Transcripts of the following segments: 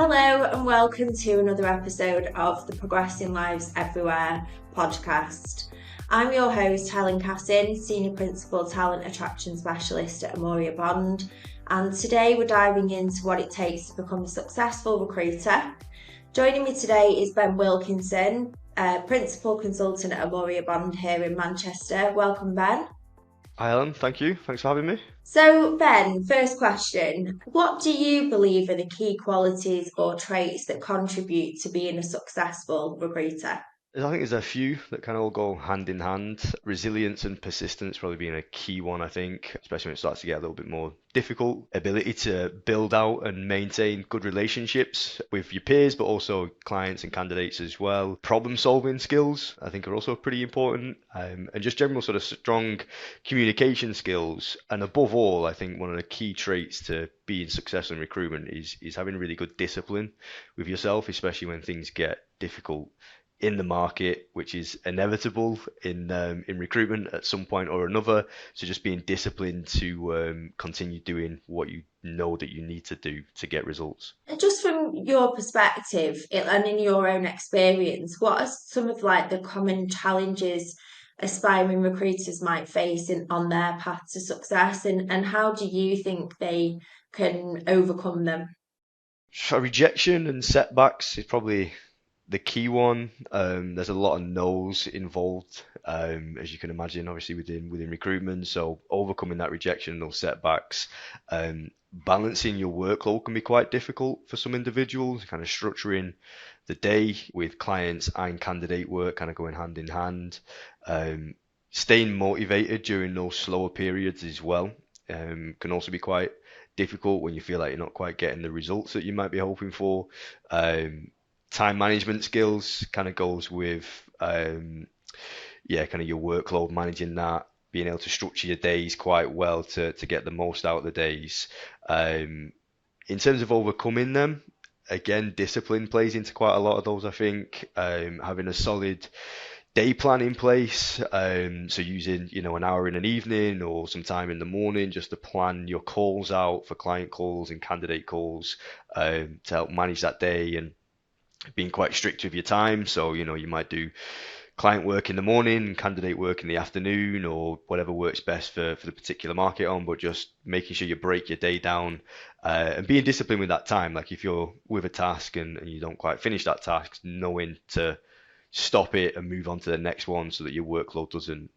Hello and welcome to another episode of the Progressing Lives Everywhere podcast. I'm your host, Helen Cassin, Senior Principal Talent Attraction Specialist at Amoria Bond, and today we're diving into what it takes to become a successful recruiter. Joining me today is Ben Wilkinson, Principal Consultant at Amoria Bond here in Manchester. Welcome, Ben. Hi, Helen. Thank you. Thanks for having me. So, Ben, first question. What do you believe are the key qualities or traits that contribute to being a successful recruiter? I think there's a few that kind of all go hand in hand. Resilience and persistence probably being a key one, I think, especially when it starts to get a little bit more difficult. Ability to build out and maintain good relationships with your peers, but also clients and candidates as well. Problem solving skills, I think, are also pretty important. And just general sort of strong communication skills. And above all, I think one of the key traits to being successful in recruitment is having really good discipline with yourself, especially when things get difficult in the market, which is inevitable in recruitment at some point or another. So just being disciplined to continue doing what you know that you need to do to get results. And just from your perspective and in your own experience, what are some of the common challenges aspiring recruiters might face on their path to success, and how do you think they can overcome them? So rejection and setbacks is probably the key one. There's a lot of no's involved, as you can imagine, obviously within recruitment. So overcoming that rejection and those setbacks, balancing your workload can be quite difficult for some individuals. Kind of structuring the day with clients and candidate work, kind of going hand in hand. Staying motivated during those slower periods as well, can also be quite difficult when you feel like you're not quite getting the results that you might be hoping for. Time management skills kind of goes with kind of your workload, managing that, being able to structure your days quite well to get the most out of the days. In terms of overcoming them, again, discipline plays into quite a lot of those, I think. Having a solid day plan in place, so using an hour in an evening or some time in the morning just to plan your calls out for client calls and candidate calls, to help manage that day, and being quite strict with your time. So, you might do client work in the morning, candidate work in the afternoon, or whatever works best for the particular market on, but just making sure you break your day down, and being disciplined with that time. Like if you're with a task and you don't quite finish that task, knowing to stop it and move on to the next one so that your workload doesn't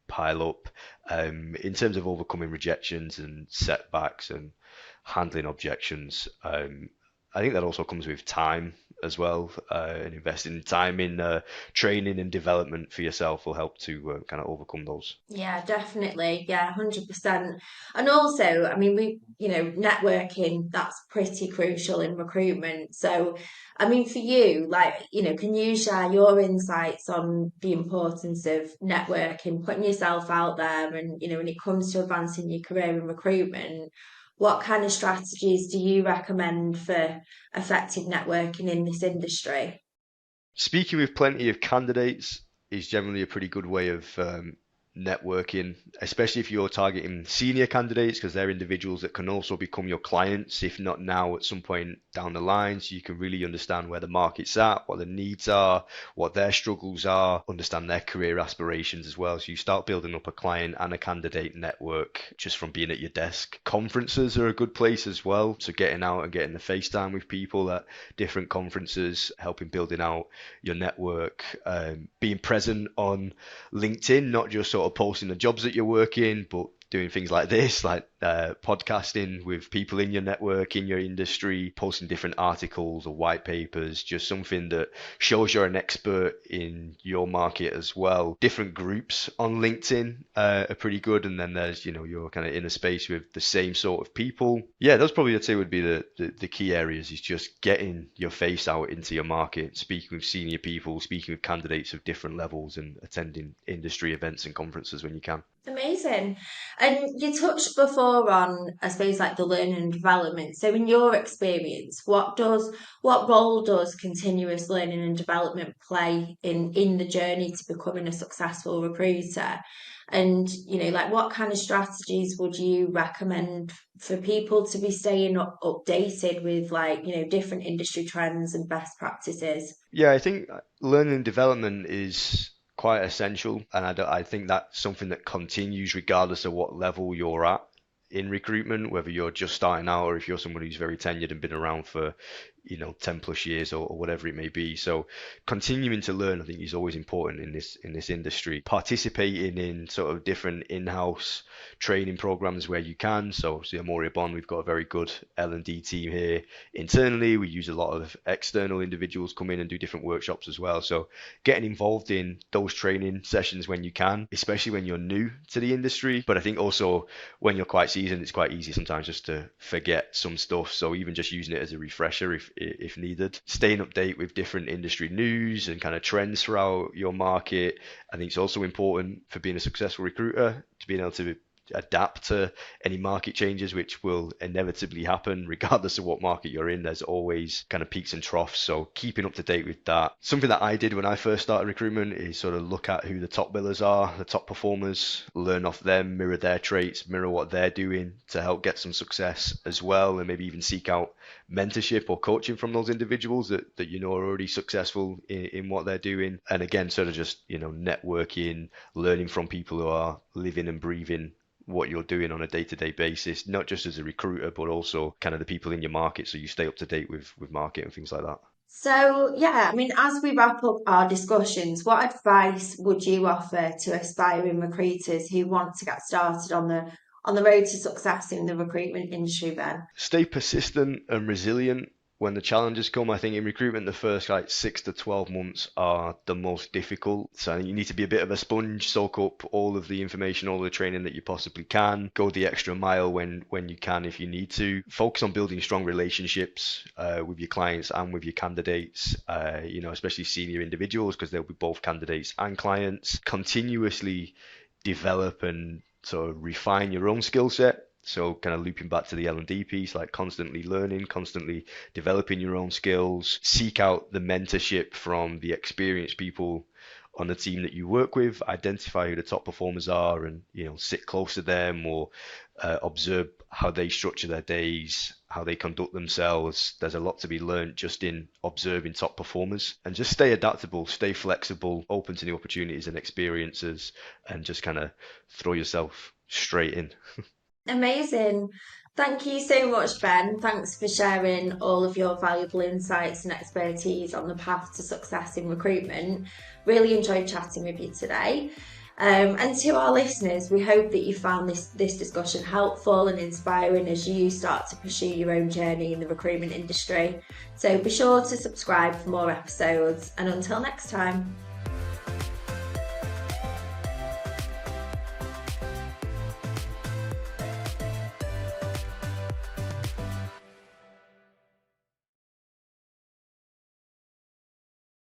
pile up. In terms of overcoming rejections and setbacks and handling objections, I think that also comes with time as well, and investing time in training and development for yourself will help to kind of overcome those. Yeah, definitely. Yeah, 100%. And also, I mean, networking, that's pretty crucial in recruitment. So, I mean, for you, can you share your insights on the importance of networking, putting yourself out there, and, when it comes to advancing your career in recruitment, what kind of strategies do you recommend for effective networking in this industry? Speaking with plenty of candidates is generally a pretty good way of networking, especially if you're targeting senior candidates, because they're individuals that can also become your clients, if not now, at some point down the line. So you can really understand where the market's at, what the needs are, what their struggles are, understand their career aspirations as well. So you start building up a client and a candidate network just from being at your desk. Conferences are a good place as well. So getting out and getting the face time with people at different conferences, helping building out your network, being present on LinkedIn, not just sort of posting the jobs that you're working, but doing things like this, like podcasting with people in your network, in your industry, posting different articles or white papers, just something that shows you're an expert in your market as well. Different groups on LinkedIn are pretty good, and then there's you're kind of in a space with the same sort of people. Yeah, those probably I'd say would be the key areas, is just getting your face out into your market, speaking with senior people, speaking with candidates of different levels, and attending industry events and conferences when you can. Amazing. And you touched before on, I suppose, like the learning and development. So in your experience, what role does continuous learning and development play in the journey to becoming a successful recruiter? And, like what kind of strategies would you recommend for people to be staying updated with like, different industry trends and best practices? Yeah, I think learning and development is quite essential, and I think that's something that continues regardless of what level you're at in recruitment, whether you're just starting out or if you're someone who's very tenured and been around for, 10 plus years or whatever it may be. So continuing to learn, I think, is always important in this industry. Participating in sort of different in-house training programs where you can. So, see, Amoria Bond, we've got a very good L&D team here internally. We use a lot of external individuals come in and do different workshops as well. So getting involved in those training sessions when you can, especially when you're new to the industry. But I think also when you're quite seasoned, it's quite easy sometimes just to forget some stuff. So even just using it as a refresher if needed. Staying update with different industry news and kind of trends throughout your market. I think it's also important for being a successful recruiter to being able to adapt to any market changes, which will inevitably happen regardless of what market you're in. There's always kind of peaks and troughs, so keeping up to date with that. Something that I did when I first started recruitment is sort of look at who the top billers are, the top performers, learn off them, mirror their traits, mirror what they're doing to help get some success as well, and maybe even seek out mentorship or coaching from those individuals that are already successful in what they're doing. And again, sort of just networking, learning from people who are living and breathing what you're doing on a day-to-day basis, not just as a recruiter, but also kind of the people in your market, so you stay up to date with market and things like that. So, yeah, I mean, as we wrap up our discussions, what advice would you offer to aspiring recruiters who want to get started on the road to success in the recruitment industry, Ben? Stay persistent and resilient when the challenges come. I think in recruitment, the first like 6 to 12 months are the most difficult. So I think you need to be a bit of a sponge, soak up all of the information, all of the training that you possibly can, go the extra mile when you can, if you need to. Focus on building strong relationships with your clients and with your candidates, especially senior individuals, because they'll be both candidates and clients. Continuously develop and sort of refine your own skill set. So kind of looping back to the L&D piece, like constantly learning, constantly developing your own skills, seek out the mentorship from the experienced people on the team that you work with, identify who the top performers are and, sit close to them or observe how they structure their days, how they conduct themselves. There's a lot to be learned just in observing top performers, and just stay adaptable, stay flexible, open to new opportunities and experiences, and just kind of throw yourself straight in. Amazing. Thank you so much, Ben. Thanks for sharing all of your valuable insights and expertise on the path to success in recruitment. Really enjoyed chatting with you today. And to our listeners, we hope that you found this discussion helpful and inspiring as you start to pursue your own journey in the recruitment industry. So be sure to subscribe for more episodes, and until next time.